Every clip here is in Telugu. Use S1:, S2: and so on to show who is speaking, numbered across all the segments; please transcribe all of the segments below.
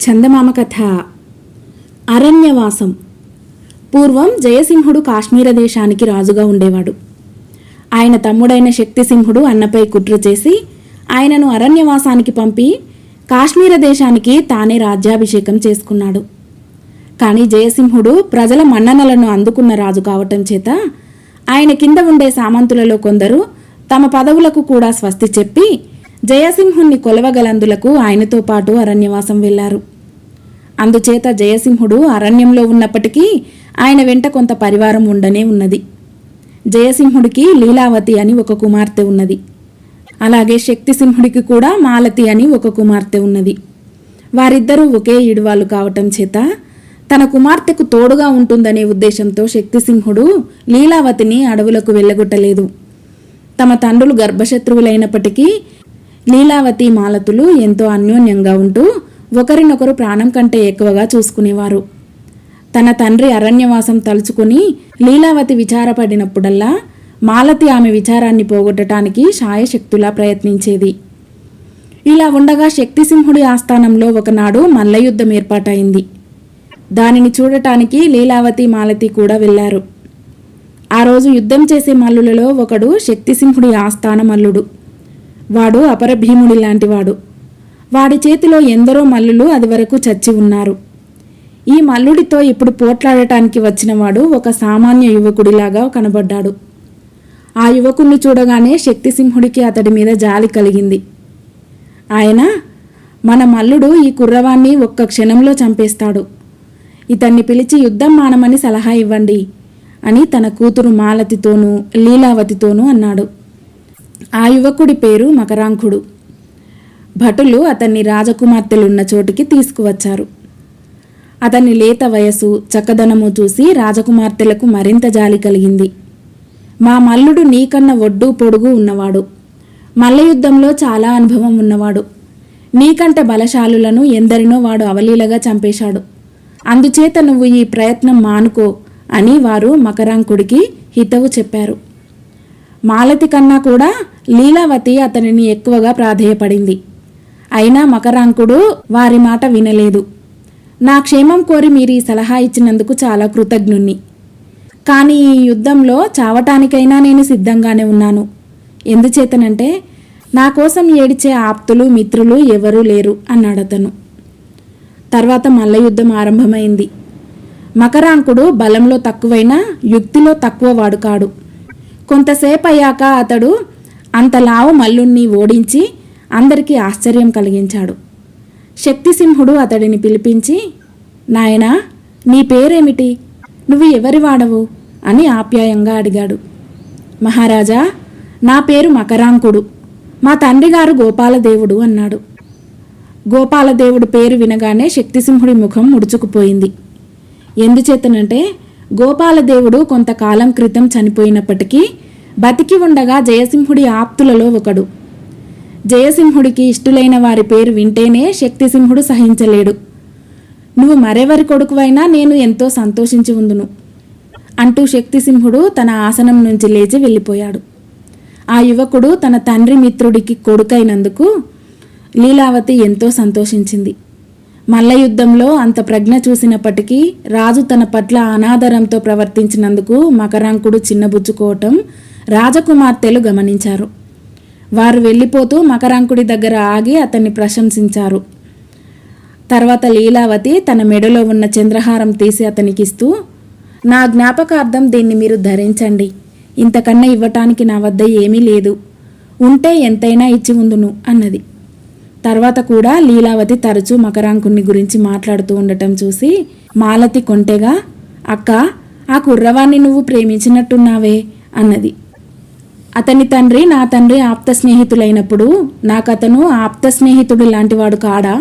S1: చందమామ కథ. అరణ్యవాసం. పూర్వం జయసింహుడు కాశ్మీర దేశానికి రాజుగా ఉండేవాడు. ఆయన తమ్ముడైన శక్తిసింహుడు అన్నపై కుట్ర చేసి ఆయనను అరణ్యవాసానికి పంపి కాశ్మీర దేశానికి తానే రాజ్యాభిషేకం చేసుకున్నాడు. కానీ జయసింహుడు ప్రజల మన్ననలను అందుకున్న రాజు కావటం చేత ఆయన కింద ఉండే సామంతులలో కొందరు తమ పదవులకు కూడా స్వస్తి చెప్పి జయసింహుణ్ణి కొలవగలందులకు ఆయనతో పాటు అరణ్యవాసం వెళ్లారు. అందుచేత జయసింహుడు అరణ్యంలో ఉన్నప్పటికీ ఆయన వెంట కొంత పరివారం ఉండనే ఉన్నది. జయసింహుడికి లీలావతి అని ఒక కుమార్తె ఉన్నది. అలాగే శక్తిసింహుడికి కూడా మాలతి అని ఒక కుమార్తె ఉన్నది. వారిద్దరూ ఒకే ఈడువాళ్ళు కావటం చేత తన కుమార్తెకు తోడుగా ఉంటుందనే ఉద్దేశంతో శక్తిసింహుడు లీలావతిని అడవులకు వెళ్ళగొట్టలేదు. తమ తండ్రులు గర్భశత్రువులైనప్పటికీ లీలావతి మాలతులు ఎంతో అన్యోన్యంగా ఉంటూ ఒకరినొకరు ప్రాణం కంటే ఎక్కువగా చూసుకునేవారు. తన తండ్రి అరణ్యవాసం తలుచుకుని లీలావతి విచారపడినప్పుడల్లా మాలతి ఆమె విచారాన్ని పోగొట్టడానికి శాయశక్తులా ప్రయత్నించేది. ఇలా ఉండగా శక్తిసింహుడి ఆస్థానంలో ఒకనాడు మల్లయుద్ధం ఏర్పాటైంది. దానిని చూడటానికి లీలావతి మాలతి కూడా వెళ్లారు. ఆ రోజు యుద్ధం చేసే మల్లులలో ఒకడు శక్తిసింహుడి ఆస్థాన మల్లుడు. వాడు అపరభీముడి లాంటివాడు. వాడి చేతిలో ఎందరో మల్లులు అదివరకు చచ్చి ఉన్నారు. ఈ మల్లుడితో ఇప్పుడు పోట్లాడటానికి వచ్చినవాడు ఒక సామాన్య యువకుడిలాగా కనబడ్డాడు. ఆ యువకుణ్ణి చూడగానే శక్తిసింహుడికి అతడి మీద జాలి కలిగింది. ఆయన, మన మల్లుడు ఈ కుర్రవాణ్ణి ఒక్క క్షణంలో చంపేస్తాడు, ఇతన్ని పిలిచి యుద్ధం మానమని సలహా ఇవ్వండి అని తన కూతురు మాలతితోనూ లీలావతితోనూ అన్నాడు. ఆ యువకుడి పేరు మకరాంకుడు. భటులు అతన్ని రాజకుమార్తెలున్న చోటికి తీసుకువచ్చారు. అతన్ని లేత వయసు, చక్కదనము చూసి రాజకుమార్తెలకు మరింత జాలి కలిగింది. మా మల్లుడు నీకన్న ఒడ్డు పొడుగు ఉన్నవాడు, మల్లయుద్ధంలో చాలా అనుభవం ఉన్నవాడు, నీకంటే బలశాలులను ఎందరినో వాడు అవలీలగా చంపేశాడు. అందుచేత నువ్వు ఈ ప్రయత్నం మానుకో అని వారు మకరాంకుడికి హితవు చెప్పారు. మాలతి కన్నా కూడా లీలావతి అతనిని ఎక్కువగా ప్రాధేయపడింది. అయినా మకరాంకుడు వారి మాట వినలేదు. నా క్షేమం కోరి మీరు ఈ సలహా ఇచ్చినందుకు చాలా కృతజ్ఞుణ్ణి. కానీ ఈ యుద్ధంలో చావటానికైనా నేను సిద్ధంగానే ఉన్నాను. ఎందుచేతనంటే నా కోసం ఏడిచే ఆప్తులు మిత్రులు ఎవరూ లేరు అన్నాడతను. తర్వాత మల్లయుద్ధం ఆరంభమైంది. మకరాంకుడు బలంలో తక్కువైనా యుక్తిలో తక్కువ వాడు కాడు. కొంతసేపు అయ్యాక అతడు అంత లావు మల్లుణ్ణి ఓడించి అందరికీ ఆశ్చర్యం కలిగించాడు. శక్తిసింహుడు అతడిని పిలిపించి, నాయనా, నీ పేరేమిటి? నువ్వు ఎవరి వాడవు అని ఆప్యాయంగా అడిగాడు. మహారాజా, నా పేరు మకరాంకుడు, మా తండ్రిగారు గోపాలదేవుడు అన్నాడు. గోపాలదేవుడు పేరు వినగానే శక్తిసింహుడి ముఖం ముడుచుకుపోయింది. ఎందుచేతనంటే గోపాలదేవుడు కొంతకాలం క్రితం చనిపోయినప్పటికీ బతికి ఉండగా జయసింహుడి ఆప్తులలో ఒకడు. జయసింహుడికి ఇష్టులైన వారి పేరు వింటేనే శక్తిసింహుడు సహించలేడు. నువ్వు మరెవరి కొడుకువైనా నేను ఎంతో సంతోషించి ఉందును అంటూ శక్తిసింహుడు తన ఆసనం నుంచి లేచి వెళ్ళిపోయాడు. ఆ యువకుడు తన తండ్రి మిత్రుడికి కొడుకైనందుకు లీలావతి ఎంతో సంతోషించింది. మల్లయుద్ధంలో అంత ప్రజ్ఞ చూసినప్పటికీ రాజు తన పట్ల అనాదరంతో ప్రవర్తించినందుకు మకరాంకుడు చిన్నబుచ్చుకోవటం రాజకుమార్తెలు గమనించారు. వారు వెళ్ళిపోతూ మకరాంకుడి దగ్గర ఆగి అతన్ని ప్రశంసించారు. తర్వాత లీలావతి తన మెడలో ఉన్న చంద్రహారం తీసి అతనికిస్తూ, నా జ్ఞాపకార్థం దీన్ని మీరు ధరించండి, ఇంతకన్నా ఇవ్వటానికి నా వద్ద ఏమీ లేదు, ఉంటే ఎంతైనా ఇచ్చి ఉందును అన్నది. తర్వాత కూడా లీలావతి తరచూ మకరాంకుణ్ణి గురించి మాట్లాడుతూ ఉండటం చూసి మాలతి కొంటెగా, అక్క, ఆ కుర్రవాణ్ణి నువ్వు ప్రేమించినట్టున్నావే అన్నది. అతని తండ్రి నా తండ్రి ఆప్త స్నేహితులైనప్పుడు నాకతను ఆప్త స్నేహితుడు లాంటివాడు కాడా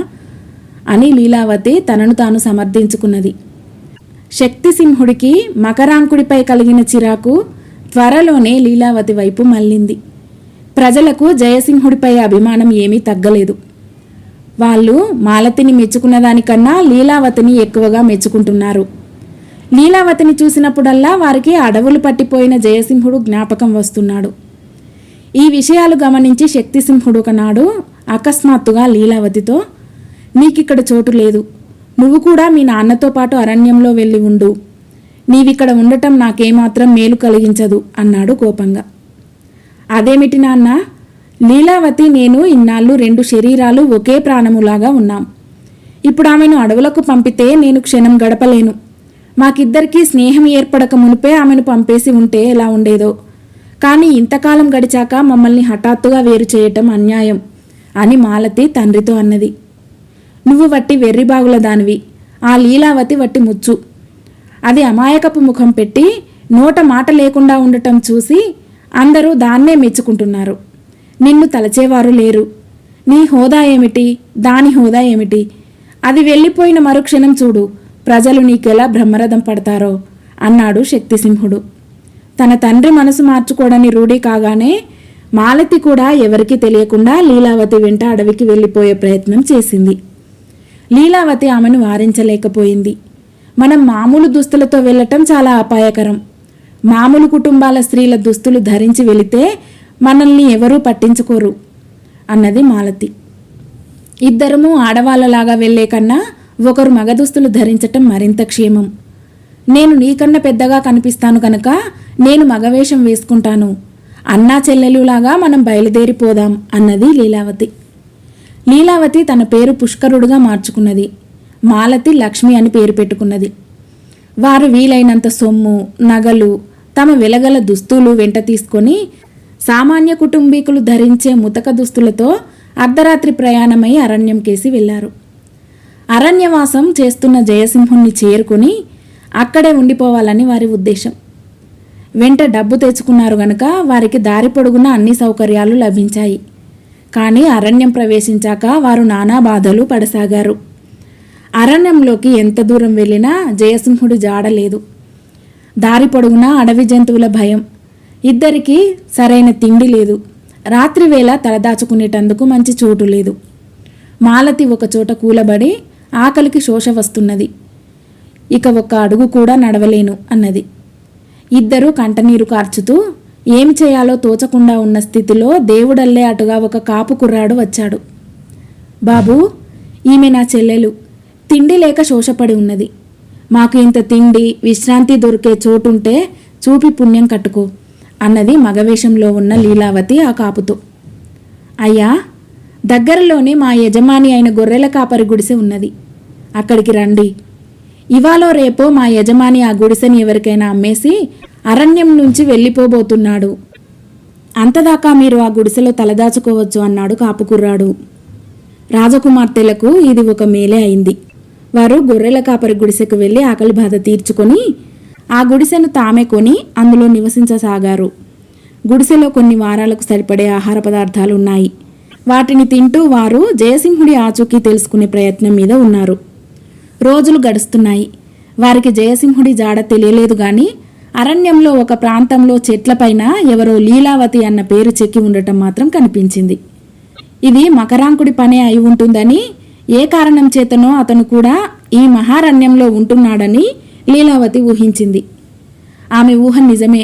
S1: అని లీలావతి తనను తాను సమర్థించుకున్నది. శక్తిసింహుడికి మకరాంకుడిపై కలిగిన చిరాకు త్వరలోనే లీలావతి వైపు మళ్ళింది. ప్రజలకు జయసింహుడిపై అభిమానం ఏమీ తగ్గలేదు. వాళ్ళు మాలతిని మెచ్చుకున్న దానికన్నా లీలావతిని ఎక్కువగా మెచ్చుకుంటున్నారు. లీలావతిని చూసినప్పుడల్లా వారికి అడవులు పట్టిపోయిన జయసింహుడు జ్ఞాపకం వస్తున్నాడు. ఈ విషయాలు గమనించి శక్తిసింహుడు ఒకనాడు అకస్మాత్తుగా లీలావతితో, నీకిక్కడ చోటు లేదు. నువ్వు కూడా మీ నాన్నతో పాటు అరణ్యంలో వెళ్ళి ఉండు. నీవిక్కడ ఉండటం నాకేమాత్రం మేలు కలిగించదు అన్నాడు కోపంగా. అదేమిటి నాన్న? లీలావతి నేను ఇన్నాళ్ళు 2 శరీరాలు ఒకే ప్రాణములాగా ఉన్నాం. ఇప్పుడు ఆమెను అడవులకు పంపితే నేను క్షణం గడపలేను. మాకిద్దరికీ స్నేహం ఏర్పడక మునిపే ఆమెను పంపేసి ఉంటే ఎలా ఉండేదో. కానీ ఇంతకాలం గడిచాక మమ్మల్ని హఠాత్తుగా వేరు చేయటం అన్యాయం అని మాలతి తండ్రితో అన్నది. నువ్వు వట్టి వెర్రిబాగుల దానివి, ఆ లీలావతి వట్టి ముచ్చు. అది అమాయకపు ముఖం పెట్టి నోట మాట లేకుండా ఉండటం చూసి అందరూ దాన్నే మెచ్చుకుంటున్నారు. నిన్ను తలచేవారు లేరు. నీ హోదా ఏమిటి, దాని హోదా ఏమిటి? అది వెళ్ళిపోయిన మరుక్షణం చూడు ప్రజలు నీకెలా బ్రహ్మరథం పడతారో అన్నాడు శక్తిసింహుడు. తన తండ్రి మనసు మార్చుకోవడని రూఢి కాగానే మాలతి కూడా ఎవరికీ తెలియకుండా లీలావతి వెంట అడవికి వెళ్ళిపోయే ప్రయత్నం చేసింది. లీలావతి ఆమెను వారించలేకపోయింది. మనం మామూలు దుస్తులతో వెళ్ళటం చాలా అపాయకరం. మామూలు కుటుంబాల స్త్రీల దుస్తులు ధరించి వెళితే మనల్ని ఎవరూ పట్టించుకోరు అన్నది మాలతి. ఇద్దరము ఆడవాళ్ళలాగా వెళ్లే కన్నా ఒకరు మగ దుస్తులు ధరించటం మరింత క్షేమం. నేను నీకన్నా పెద్దగా కనిపిస్తాను కనుక నేను మగవేషం వేసుకుంటాను. అన్నా చెల్లెలులాగా మనం బయలుదేరిపోదాం అన్నది లీలావతి. లీలావతి తన పేరు పుష్కరుడుగా మార్చుకున్నది. మాలతి లక్ష్మి అని పేరు పెట్టుకున్నది. వారు వీలైనంత సొమ్ము, నగలు, తమ వెలగల దుస్తులు వెంట తీసుకొని సామాన్య కుటుంబీకులు ధరించే ముతక దుస్తులతో అర్ధరాత్రి ప్రయాణమై అరణ్యం కేసి వెళ్లారు. అరణ్యవాసం చేస్తున్న జయసింహుణ్ణి చేరుకుని అక్కడే ఉండిపోవాలని వారి ఉద్దేశం. వెంట డబ్బు తెచ్చుకున్నారు గనక వారికి దారి పొడుగున అన్ని సౌకర్యాలు లభించాయి. కానీ అరణ్యం ప్రవేశించాక వారు నానా బాధలు పడసాగారు. అరణ్యంలోకి ఎంత దూరం వెళ్ళినా జయసింహుడి జాడలేదు. దారి పొడుగునా అడవి జంతువుల భయం. ఇద్దరికీ సరైన తిండి లేదు. రాత్రివేళ తలదాచుకునేటందుకు మంచి చోటు లేదు. మాలతి ఒకచోట కూలబడి ఆకలికి శోష వస్తున్నది. ఇక ఒక్క అడుగు కూడా నడవలేను అన్నది. ఇద్దరూ కంటనీరు కార్చుతూ ఏమి చేయాలో తోచకుండా ఉన్న స్థితిలో దేవుడల్లే అటుగా ఒక కాపు కుర్రాడు వచ్చాడు. బాబూ, ఈమె నా చెల్లెలు. తిండి లేక శోషపడి ఉన్నది. మాకు ఇంత తిండి, విశ్రాంతి దొరికే చోటుంటే చూపి పుణ్యం కట్టుకో అన్నది మగవేషంలో ఉన్న లీలావతి ఆ కాపుతో. అయ్యా, దగ్గరలోనే మా యజమాని అయిన గొర్రెల కాపరి గుడిసె ఉన్నది. అక్కడికి రండి. ఇవాళ రేపో మా యజమాని ఆ గుడిసెని ఎవరికైనా అమ్మేసి అరణ్యం నుంచి వెళ్ళిపోబోతున్నాడు. అంతదాకా మీరు ఆ గుడిసెలో తలదాచుకోవచ్చు అన్నాడు కాపుకుర్రాడు. రాజకుమార్తెలకు ఇది ఒక మేలే అయింది. వారు గొర్రెల కాపరి గుడిసెకు వెళ్ళి ఆకలి బాధ తీర్చుకొని ఆ గుడిసెను తామే కొని అందులో నివసించసాగారు. గుడిసెలో కొన్ని వారాలకు సరిపడే ఆహార పదార్థాలు ఉన్నాయి. వాటిని తింటూ వారు జయసింహుడి ఆచూకీ తెలుసుకునే ప్రయత్నం మీద ఉన్నారు. రోజులు గడుస్తున్నాయి. వారికి జయసింహుడి జాడ తెలియలేదు గాని అరణ్యంలో ఒక ప్రాంతంలో చెట్లపైన ఎవరో లీలావతి అన్న పేరు చెక్కి ఉండటం మాత్రం కనిపించింది. ఇది మకరాంకుడి పనే అయి ఉంటుందని, ఏ కారణం చేతనో అతను కూడా ఈ మహారణ్యంలో ఉంటున్నాడని లీలావతి ఊహించింది. ఆమె ఊహ నిజమే.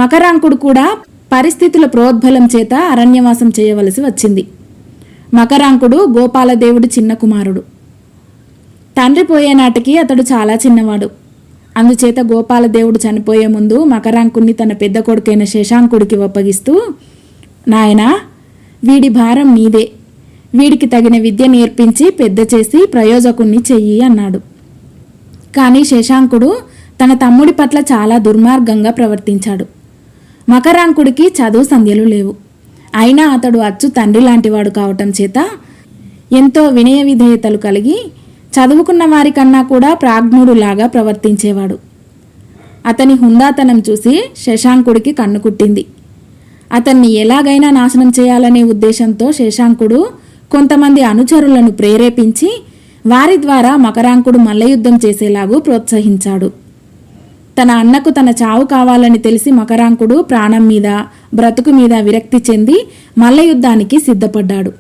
S1: మకరాంకుడు కూడా పరిస్థితుల ప్రోద్బలం చేత అరణ్యవాసం చేయవలసి వచ్చింది. మకరాంకుడు గోపాలదేవుడి చిన్న కుమారుడు. తండ్రి పోయే నాటికి అతడు చాలా చిన్నవాడు. అందుచేత గోపాలదేవుడు చనిపోయే ముందు మకరాంకుణ్ణి తన పెద్ద కొడుకైన శశాంకుడికి ఒప్పగిస్తూ, నాయనా, వీడి భారం నీదే. వీడికి తగిన విద్య నేర్పించి పెద్ద చేసి ప్రయోజకుణ్ణి చెయ్యి అన్నాడు. కానీ శశాంకుడు తన తమ్ముడి పట్ల చాలా దుర్మార్గంగా ప్రవర్తించాడు. మకరాంకుడికి చదువు సంధ్యలు లేవు. అయినా అతడు అచ్చు తండ్రి లాంటివాడు కావటం చేత ఎంతో వినయ విధేయతలు కలిగి చదువుకున్న వారికన్నా కూడా ప్రాజ్ఞుడులాగా ప్రవర్తించేవాడు. అతని హుందాతనం చూసి శశాంకుడికి కన్ను కుట్టింది. అతన్ని ఎలాగైనా నాశనం చేయాలనే ఉద్దేశంతో శశాంకుడు కొంతమంది అనుచరులను ప్రేరేపించి వారి ద్వారా మకరాంకుడు మల్లయుద్ధం చేసేలాగూ ప్రోత్సహించాడు. తన అన్నకు తన చావు కావాలని తెలిసి మకరాంకుడు ప్రాణం మీద, బ్రతుకు మీద విరక్తి చెంది మల్లయుద్ధానికి సిద్ధపడ్డాడు.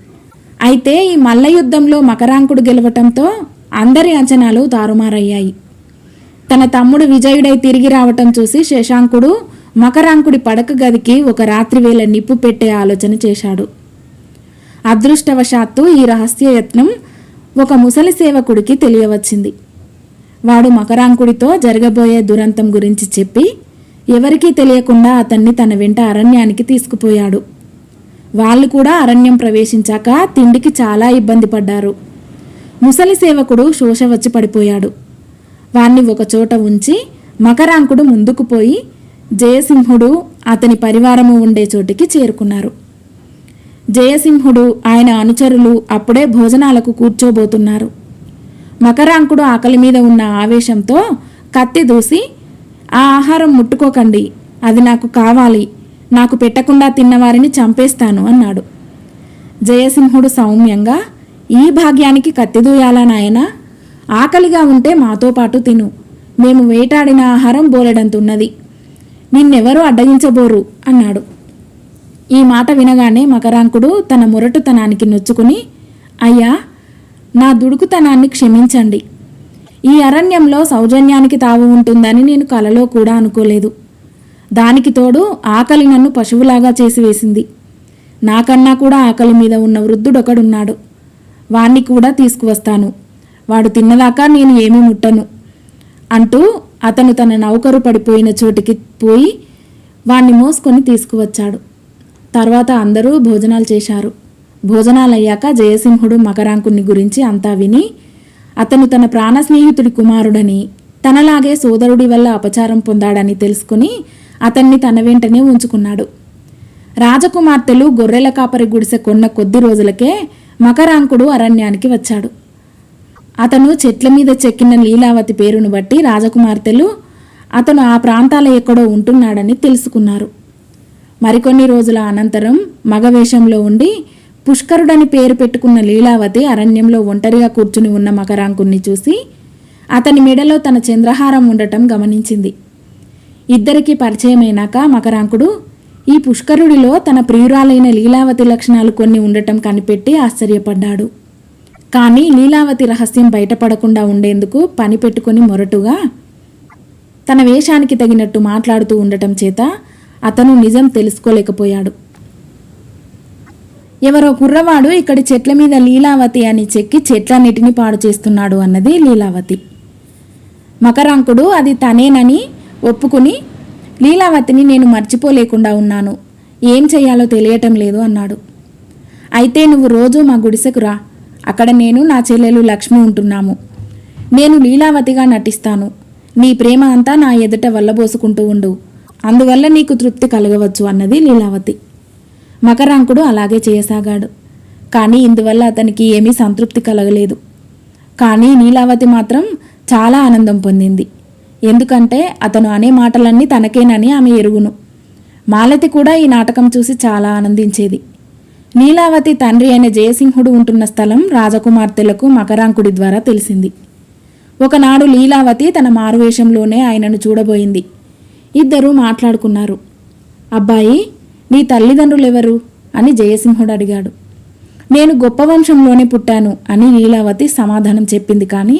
S1: అయితే ఈ మల్లయుద్ధంలో మకరాంకుడు గెలవటంతో అందరి అంచనాలు తారుమారయ్యాయి. తన తమ్ముడు విజయుడై తిరిగి రావటం చూసి శశాంకుడు మకరాంకుడి పడక గదికి ఒక రాత్రివేళ నిప్పు పెట్టే ఆలోచన చేశాడు. అదృష్టవశాత్తు ఈ రహస్యయత్నం ఒక ముసలి సేవకుడికి తెలియవచ్చింది. వాడు మకరాంకుడితో జరగబోయే దురంతం గురించి చెప్పి ఎవరికీ తెలియకుండా అతన్ని తన వెంట అరణ్యానికి తీసుకుపోయాడు. వాళ్ళు కూడా అరణ్యం ప్రవేశించాక తిండికి చాలా ఇబ్బంది పడ్డారు. ముసలి సేవకుడు శోష వచ్చి పడిపోయాడు. వాణ్ణి ఒకచోట ఉంచి మకరాంకుడు ముందుకు పోయి జయసింహుడు అతని పరివారము ఉండే చోటికి చేరుకున్నారు. జయసింహుడు ఆయన అనుచరులు అప్పుడే భోజనాలకు కూర్చోబోతున్నారు. మకరాంకుడు ఆకలి మీద ఉన్న ఆవేశంతో కత్తి దూసి, ఆ ఆహారం ముట్టుకోకండి, అది నాకు కావాలి, నాకు పెట్టకుండా తిన్నవారిని చంపేస్తాను అన్నాడు. జయసింహుడు సౌమ్యంగా, ఈ భాగ్యానికి కత్తి దూయాలా నాయనా? ఆకలిగా ఉంటే మాతో పాటు తిను, మేము వేటాడిన ఆహారం బోలెడంతున్నది, నిన్నెవరూ అడ్డగించబోరు అన్నాడు. ఈ మాట వినగానే మకరాంకుడు తన మొరటుతనానికి నొచ్చుకుని, అయ్యా, నా దుడుకుతనాన్ని క్షమించండి. ఈ అరణ్యంలో సౌజన్యానికి తావు ఉంటుందని నేను కలలో కూడా అనుకోలేదు. దానికి తోడు ఆకలి నన్ను పశువులాగా చేసివేసింది. నాకన్నా కూడా ఆకలి మీద ఉన్న వృద్ధుడొకడున్నాడు, వాణ్ణి కూడా తీసుకువస్తాను, వాడు తిన్నదాకా నేను ఏమీ ముట్టను అంటూ అతను తన నౌకరు పడిపోయిన చోటికి పోయి వాణ్ణి మోసుకొని తీసుకువచ్చాడు. తర్వాత అందరూ భోజనాలు చేశారు. భోజనాలయ్యాక జయసింహుడు మకరాంకుని గురించి అంతా విని అతను తన ప్రాణ స్నేహితుడి కుమారుడని, తనలాగే సోదరుడి వల్ల అపచారం పొందాడని తెలుసుకుని అతన్ని తన వెంటనే ఉంచుకున్నాడు. రాజకుమార్తెలు గొర్రెల కాపరి గుడిసె కొన్న కొద్ది రోజులకే మకరాంకుడు అరణ్యానికి వచ్చాడు. అతను చెట్ల మీద చెక్కిన లీలావతి పేరును బట్టి రాజకుమార్తెలు అతను ఆ ప్రాంతాల ఎక్కడో ఉంటున్నాడని తెలుసుకున్నారు. మరికొన్ని రోజుల అనంతరం మగవేషంలో ఉండి పుష్కరుడని పేరు పెట్టుకున్న లీలావతి అరణ్యంలో ఒంటరిగా కూర్చుని ఉన్న మకరాంకుణ్ణి చూసి అతని మెడలో తన చంద్రహారం ఉండటం గమనించింది. ఇద్దరికీ పరిచయమైనాక మకరాంకుడు ఈ పుష్కరుడిలో తన ప్రియురాలైన లీలావతి లక్షణాలు కొన్ని ఉండటం కనిపెట్టి ఆశ్చర్యపడ్డాడు. కానీ లీలావతి రహస్యం బయటపడకుండా ఉండేందుకు పని పెట్టుకుని మొరటుగా తన వేషానికి తగినట్టు మాట్లాడుతూ ఉండటం చేత అతను నిజం తెలుసుకోలేకపోయాడు. ఎవరో కుర్రవాడు ఇక్కడి చెట్ల మీద లీలావతి అని చెక్కి చెట్లన్నిటినీ పాడు చేస్తున్నాడు అన్నది లీలావతి. మకరాంకుడు అది తనేనని ఒప్పుకుని, లీలావతిని నేను మర్చిపోలేకుండా ఉన్నాను, ఏం చెయ్యాలో తెలియటం లేదు అన్నాడు. అయితే నువ్వు రోజు మా గుడిసెకు రా, అక్కడ నేను నా చెల్లెలు లక్ష్మి ఉంటున్నాము, నేను లీలావతిగా నటిస్తాను, నీ ప్రేమ అంతా నా ఎదుట వల్లబోసుకుంటూ ఉండు, అందువల్ల నీకు తృప్తి కలగవచ్చు అన్నది లీలావతి. మకరాంకుడు అలాగే చేయసాగాడు. కానీ ఇందువల్ల అతనికి ఏమీ సంతృప్తి కలగలేదు. కానీ లీలావతి మాత్రం చాలా ఆనందం పొందింది. ఎందుకంటే అతను అనే మాటలన్నీ తనకేనని ఆమె ఎరుగును. మాలతి కూడా ఈ నాటకం చూసి చాలా ఆనందించేది. లీలావతి తండ్రి అయిన జయసింహుడు ఉంటున్న స్థలం రాజకుమార్తెలకు మకరాంకుడి ద్వారా తెలిసింది. ఒకనాడు లీలావతి తన మారువేషంలోనే ఆయనను చూడబోయింది. ఇద్దరూ మాట్లాడుకున్నారు. అబ్బాయి, నీ తల్లిదండ్రులెవరు అని జయసింహుడు అడిగాడు. నేను గొప్ప వంశంలోనే పుట్టాను అని లీలావతి సమాధానం చెప్పింది. కానీ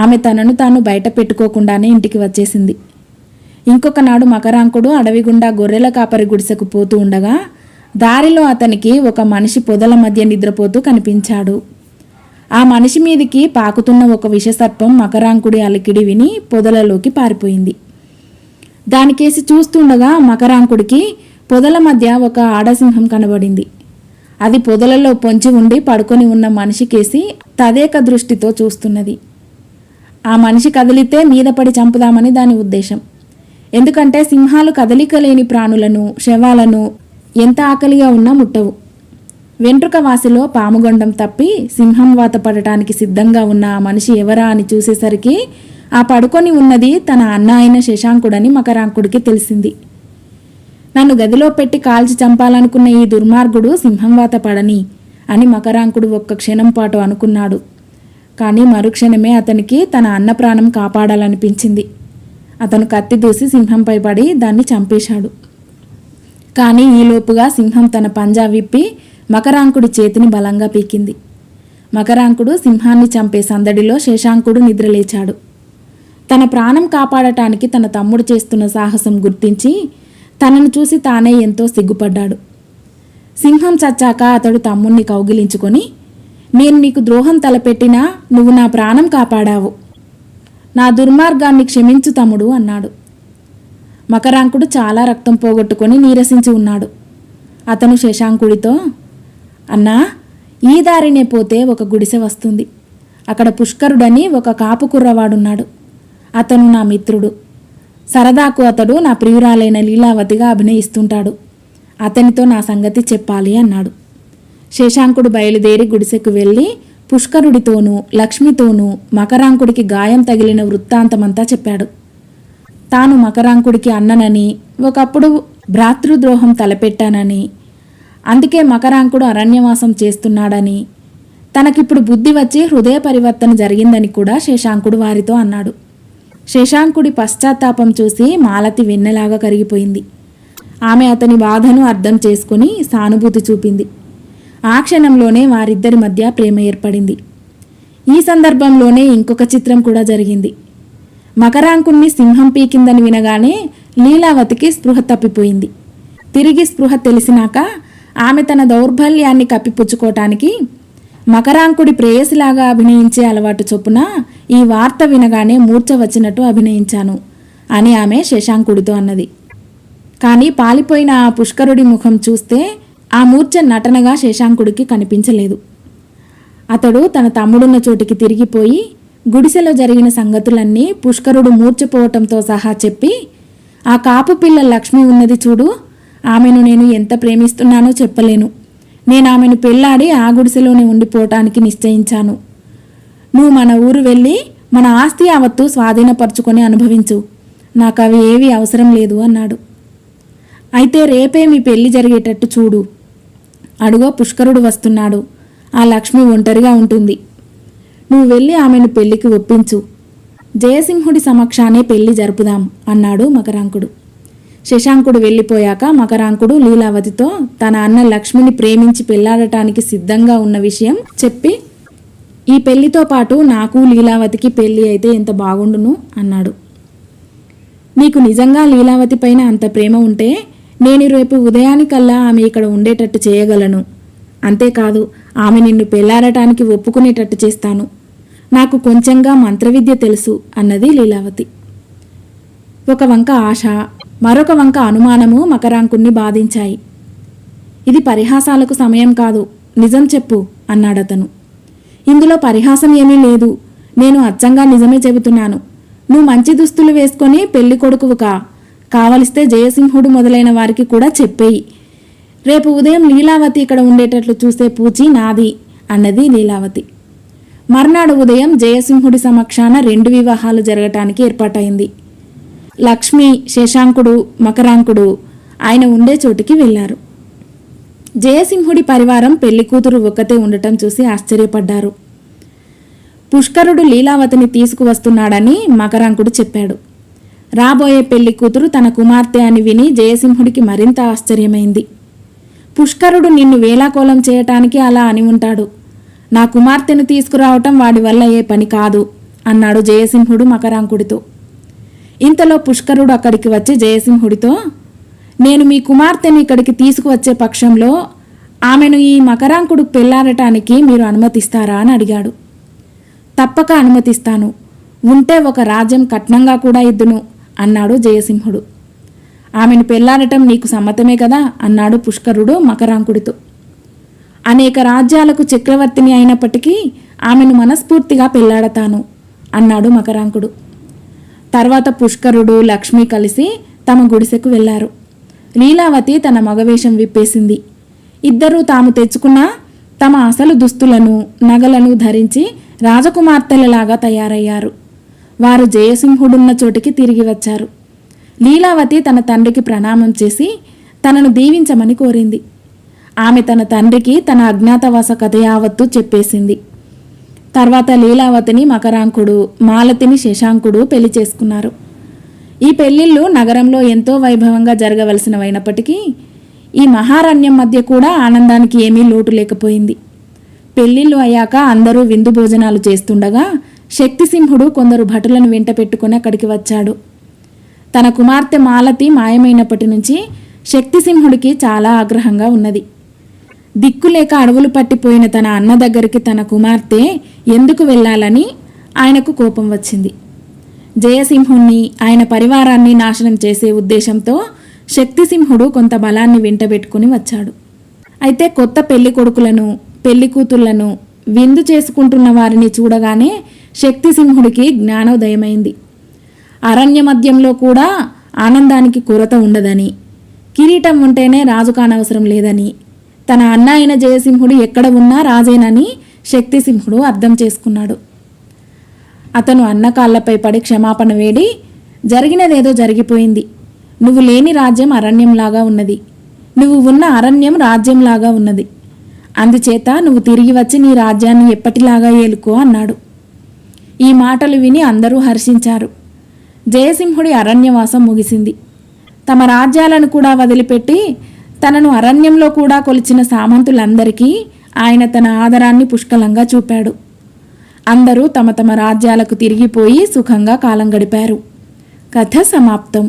S1: ఆమె తనను తాను బయట పెట్టుకోకుండానే ఇంటికి వచ్చేసింది. ఇంకొక నాడు మకరాంకుడు అడవి గుండా గొర్రెల కాపరి గుడిసెకు పోతూ ఉండగా దారిలో అతనికి ఒక మనిషి పొదల మధ్య నిద్రపోతూ కనిపించాడు. ఆ మనిషి మీదికి పాకుతున్న ఒక విషసర్పం మకరాంకుడి అలికిడి విని పొదలలోకి పారిపోయింది. దానికేసి చూస్తుండగా మకరాంకుడికి పొదల మధ్య ఒక ఆడసింహం కనబడింది. అది పొదలలో పొంచి ఉండి పడుకొని ఉన్న మనిషికేసి తదేక దృష్టితో చూస్తున్నది. ఆ మనిషి కదిలితే మీద పడి చంపుదామని దాని ఉద్దేశం. ఎందుకంటే సింహాలు కదలిక లేని ప్రాణులను, శవాలను ఎంత ఆకలిగా ఉన్నా ముట్టవు. వెంట్రుక వాసిలో పాముగొండం తప్పి సింహం వాత పడటానికి సిద్ధంగా ఉన్న ఆ మనిషి ఎవరా అని చూసేసరికి ఆ పడుకొని ఉన్నది తన అన్న అయిన శశాంకుడని మకరాంకుడికి తెలిసింది. నన్ను గదిలో పెట్టి కాల్చి చంపాలనుకున్న ఈ దుర్మార్గుడు సింహం వాత పడని అని మకరాంకుడు ఒక్క క్షణం పాటు అనుకున్నాడు. కానీ మరుక్షణమే అతనికి తన అన్న ప్రాణం కాపాడాలనిపించింది. అతను కత్తి దూసి సింహంపై పడి దాన్ని చంపేశాడు. కానీ ఈలోపుగా సింహం తన పంజా విప్పి మకరాంకుడి చేతిని బలంగా పీకింది. మకరాంకుడు సింహాన్ని చంపే సందడిలో శశాంకుడు నిద్రలేచాడు. తన ప్రాణం కాపాడటానికి తన తమ్ముడు చేస్తున్న సాహసం గుర్తించి తనను చూసి తానే ఎంతో సిగ్గుపడ్డాడు. సింహం చచ్చాక అతడు తమ్ముణ్ణి కౌగిలించుకొని, నేను నీకు ద్రోహం తలపెట్టినా నువ్వు నా ప్రాణం కాపాడావు. నా దుర్మార్గాన్ని క్షమించు తమ్ముడు అన్నాడు. మకరాంకుడు చాలా రక్తం పోగొట్టుకొని నీరసించి ఉన్నాడు. అతను శశాంకుడితో, అన్నా, ఈ దారినే పోతే ఒక గుడిసె వస్తుంది. అక్కడ పుష్కరుడని ఒక కాపు కుర్రవాడున్నాడు. అతను నా మిత్రుడు. సరదాకు అతడు నా ప్రియురాలైన లీలావతిగా అభినయిస్తుంటాడు. అతనితో నా సంగతి చెప్పాలి అన్నాడు. శశాంకుడు బయలుదేరి గుడిసెకు వెళ్ళి పుష్కరుడితోనూ లక్ష్మితోనూ మకరాంకుడికి గాయం తగిలిన వృత్తాంతమంతా చెప్పాడు. తాను మకరాంకుడికి అన్ననని, ఒకప్పుడు భ్రాతృద్రోహం తలపెట్టానని, అందుకే మకరాంకుడు అరణ్యవాసం చేస్తున్నాడని, తనకిప్పుడు బుద్ధి వచ్చి హృదయ పరివర్తన జరిగిందని కూడా శశాంకుడు వారితో అన్నాడు. శశాంకుడి పశ్చాత్తాపం చూసి మాలతి వెన్నెలాగా కరిగిపోయింది. ఆమె అతని బాధను అర్థం చేసుకుని సానుభూతి చూపింది. ఆ క్షణంలోనే వారిద్దరి మధ్య ప్రేమ ఏర్పడింది. ఈ సందర్భంలోనే ఇంకొక చిత్రం కూడా జరిగింది. మకరాంకుణ్ణి సింహం పీకిందని వినగానే లీలావతికి స్పృహ తప్పిపోయింది. తిరిగి స్పృహ తెలిసినాక ఆమె తన దౌర్బల్యాన్ని కప్పిపుచ్చుకోవటానికి మకరాంకుడి ప్రేయసిలాగా అభినయించే అలవాటు చొప్పున ఈ వార్త వినగానే మూర్ఛ వచ్చినట్టు అభినయించాను అని ఆమె శశాంకుడితో అన్నది. కానీ పాలిపోయిన ఆ పుష్కరుడి ముఖం చూస్తే ఆ మూర్ఛ నటనగా శశాంకుడికి కనిపించలేదు. అతడు తన తమ్ముడున్న చోటికి తిరిగిపోయి గుడిసెలో జరిగిన సంగతులన్నీ పుష్కరుడు మూర్ఛపోవటంతో సహా చెప్పి, ఆ కాపు పిల్ల లక్ష్మి ఉన్నది చూడు, ఆమెను నేను ఎంత ప్రేమిస్తున్నానో చెప్పలేను. నేను ఆమెను పెళ్లాడి ఆ గుడిసెలోనే ఉండిపోవటానికి నిశ్చయించాను. నువ్వు మన ఊరు వెళ్ళి మన ఆస్తి యావత్తు స్వాధీనపరుచుకొని అనుభవించు. నాకు అవి ఏవి అవసరం లేదు అన్నాడు. అయితే రేపే మీ పెళ్లి జరిగేటట్టు చూడు. అడుగో పుష్కరుడు వస్తున్నాడు. ఆ లక్ష్మి ఒంటరిగా ఉంటుంది. నువ్వు వెళ్ళి ఆమెను పెళ్లికి ఒప్పించు. జయసింహుడి సమక్షానే పెళ్లి జరుపుదాం అన్నాడు మకరాంకుడు. శశాంకుడు వెళ్ళిపోయాక మకరాంకుడు లీలావతితో తన అన్న లక్ష్మిని ప్రేమించి పెళ్లాడటానికి సిద్ధంగా ఉన్న విషయం చెప్పి, ఈ పెళ్లితో పాటు నాకు లీలావతికి పెళ్లి అయితే ఎంత బాగుండును అన్నాడు. నీకు నిజంగా లీలావతి పైన అంత ప్రేమ ఉంటే నేను రేపు ఉదయానికల్లా ఆమె ఇక్కడ ఉండేటట్టు చేయగలను. అంతేకాదు, ఆమె నిన్ను పెళ్లాడటానికి ఒప్పుకునేటట్టు చేస్తాను. నాకు కొంచెంగా మంత్రవిద్య తెలుసు అన్నది లీలావతి. ఒక వంక ఆశ, మరొక వంక అనుమానము మకరాంకుణ్ణి బాధించాయి. ఇది పరిహాసాలకు సమయం కాదు, నిజం చెప్పు అన్నాడతను. ఇందులో పరిహాసం ఏమీ లేదు. నేను అచ్చంగా నిజమే చెబుతున్నాను. నువ్వు మంచి దుస్తులు వేసుకొని పెళ్లి కొడుకువు కావలిస్తే జయసింహుడు మొదలైన వారికి కూడా చెప్పేయి. రేపు ఉదయం లీలావతి ఇక్కడ ఉండేటట్లు చూసే పూచి నాది అన్నది లీలావతి. మర్నాడు ఉదయం జయసింహుడి సమక్షాన 2 వివాహాలు జరగటానికి ఏర్పాటైంది. లక్ష్మి, శశాంకుడు, మకరాంకుడు ఆయన ఉండే చోటికి వెళ్లారు. జయసింహుడి పరివారం పెళ్లి కూతురు ఒక్కతే ఉండటం చూసి ఆశ్చర్యపడ్డారు. పుష్కరుడు లీలావతిని తీసుకువస్తున్నాడని మకరాంకుడు చెప్పాడు. రాబోయే పెళ్లి కూతురు తన కుమార్తె అని విని జయసింహుడికి మరింత ఆశ్చర్యమైంది. పుష్కరుడు నిన్ను వేలాకోలం చేయటానికి అలా అని ఉంటాడు. నా కుమార్తెను తీసుకురావటం వాడి వల్ల ఏ పని కాదు అన్నాడు జయసింహుడు మకరాంకుడితో. ఇంతలో పుష్కరుడు అక్కడికి వచ్చి జయసింహుడితో, నేను మీ కుమార్తెను ఇక్కడికి తీసుకువచ్చే పక్షంలో ఆమెను ఈ మకరాంకుడు పెళ్లాడటానికి మీరు అనుమతిస్తారా అని అడిగాడు. తప్పక అనుమతిస్తాను. ఉంటే ఒక రాజ్యం కట్నంగా కూడా ఇద్దును అన్నాడు జయసింహుడు. ఆమెను పెళ్లాడటం నీకు సమ్మతమే కదా అన్నాడు పుష్కరుడు మకరాంకుడితో. అనేక రాజ్యాలకు చక్రవర్తిని అయినప్పటికీ ఆమెను మనస్ఫూర్తిగా పెళ్లాడతాను అన్నాడు మకరాంకుడు. తర్వాత పుష్కరుడు, లక్ష్మి కలిసి తమ గుడిసెకు వెళ్లారు. లీలావతి తన మగవేషం విప్పేసింది. ఇద్దరూ తాము తెచ్చుకున్న తమ అసలు దుస్తులను, నగలను ధరించి రాజకుమార్తెలలాగా తయారయ్యారు. వారు జయసింహుడున్న చోటికి తిరిగి వచ్చారు. లీలావతి తన తండ్రికి ప్రణామం చేసి తనను దీవించమని కోరింది. ఆమె తన తండ్రికి తన అజ్ఞాతవాస కథ యావత్తు చెప్పేసింది. తర్వాత లీలావతిని మకరాంకుడు, మాలతిని శశాంకుడు పెళ్లి చేసుకున్నారు. ఈ పెళ్లిళ్ళు నగరంలో ఎంతో వైభవంగా జరగవలసినవైనప్పటికీ ఈ మహారణ్యం మధ్య కూడా ఆనందానికి ఏమీ లోటు లేకపోయింది. పెళ్లిళ్ళు అయ్యాక అందరూ విందు భోజనాలు చేస్తుండగా శక్తిసింహుడు కొందరు భటులను వెంట పెట్టుకుని అక్కడికి వచ్చాడు. తన కుమార్తె మాలతి మాయమైనప్పటి నుంచి శక్తిసింహుడికి చాలా ఆగ్రహంగా ఉన్నది. దిక్కులేక అడవులు పట్టిపోయిన తన అన్న దగ్గరికి తన కుమార్తె ఎందుకు వెళ్ళాలని ఆయనకు కోపం వచ్చింది. జయసింహుణ్ణి ఆయన పరివారాన్ని నాశనం చేసే ఉద్దేశంతో శక్తిసింహుడు కొంత బలాన్ని వెంటబెట్టుకుని వచ్చాడు. అయితే కొత్త పెళ్లి కొడుకులను పెళ్లి కూతుళ్లను విందు చేసుకుంటున్న వారిని చూడగానే శక్తిసింహుడికి జ్ఞానోదయమైంది. అరణ్య మధ్యంలో కూడా ఆనందానికి కొరత ఉండదని, కిరీటం ఉంటేనే రాజు కానవసరం లేదని, తన అన్న అయిన జయసింహుడు ఎక్కడ ఉన్నా రాజేనని శక్తిసింహుడు అర్థం చేసుకున్నాడు. అతను అన్న కాళ్లపై పడి క్షమాపణ వేడి, జరిగినదేదో జరిగిపోయింది. నువ్వు లేని రాజ్యం అరణ్యంలాగా ఉన్నది, నువ్వు ఉన్న అరణ్యం రాజ్యంలాగా ఉన్నది. అందుచేత నువ్వు తిరిగి వచ్చి నీ రాజ్యాన్ని ఎప్పటిలాగా ఏలుకో అన్నాడు. ఈ మాటలు విని అందరూ హర్షించారు. జయసింహుడి అరణ్యవాసం ముగిసింది. తమ రాజ్యాలను కూడా వదిలిపెట్టి తనను అరణ్యంలో కూడా కొలిచిన సామంతులందరికీ ఆయన తన ఆదరాన్ని పుష్కలంగా చూపాడు. అందరూ తమ తమ రాజ్యాలకు తిరిగిపోయి సుఖంగా కాలం గడిపారు. కథ సమాప్తం.